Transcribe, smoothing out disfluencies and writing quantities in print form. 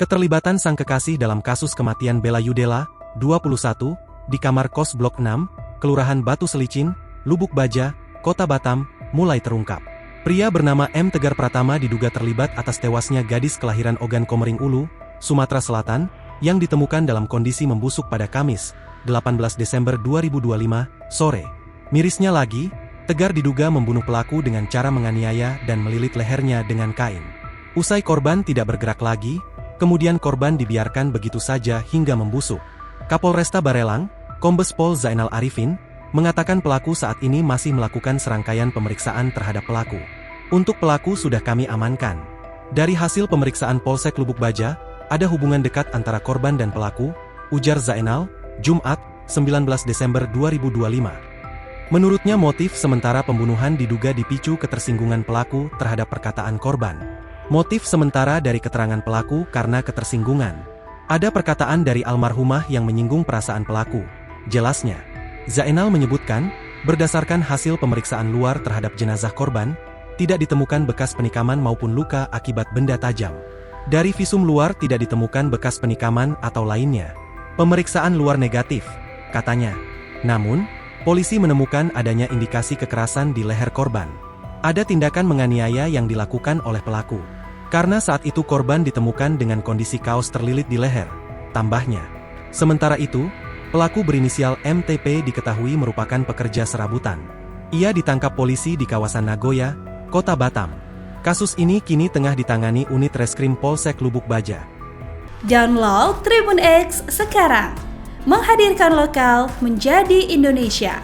Keterlibatan sang kekasih dalam kasus kematian Bella Yudela, 21, di kamar kos Blok 6, Kelurahan Batu Selicin, Lubuk Baja, Kota Batam, mulai terungkap. Pria bernama M. Tegar Pratama diduga terlibat atas tewasnya gadis kelahiran Ogan Komering Ulu, Sumatera Selatan, yang ditemukan dalam kondisi membusuk pada Kamis, 18 Desember 2025, sore. Mirisnya lagi, Tegar diduga membunuh pelaku dengan cara menganiaya dan melilit lehernya dengan kain. Usai korban tidak bergerak lagi, kemudian korban dibiarkan begitu saja hingga membusuk. Kapolresta Barelang, Kombes Pol Zainal Arifin, mengatakan pelaku saat ini masih melakukan serangkaian pemeriksaan terhadap pelaku. Untuk pelaku sudah kami amankan. Dari hasil pemeriksaan Polsek Lubuk Baja, ada hubungan dekat antara korban dan pelaku, ujar Zainal, Jumat, 19 Desember 2025. Menurutnya motif sementara pembunuhan diduga dipicu ketersinggungan pelaku terhadap perkataan korban. Motif sementara dari keterangan pelaku karena ketersinggungan. Ada perkataan dari almarhumah yang menyinggung perasaan pelaku. Jelasnya, Zainal menyebutkan, berdasarkan hasil pemeriksaan luar terhadap jenazah korban, tidak ditemukan bekas penikaman maupun luka akibat benda tajam. Dari visum luar tidak ditemukan bekas penikaman atau lainnya. Pemeriksaan luar negatif, katanya. Namun, polisi menemukan adanya indikasi kekerasan di leher korban. Ada tindakan menganiaya yang dilakukan oleh pelaku. Karena saat itu korban ditemukan dengan kondisi kaos terlilit di leher, tambahnya. Sementara itu, pelaku berinisial MTP diketahui merupakan pekerja serabutan. Ia ditangkap polisi di kawasan Nagoya, Kota Batam. Kasus ini kini tengah ditangani unit reskrim Polsek Lubuk Baja. Download Tribun X sekarang. Menghadirkan lokal menjadi Indonesia.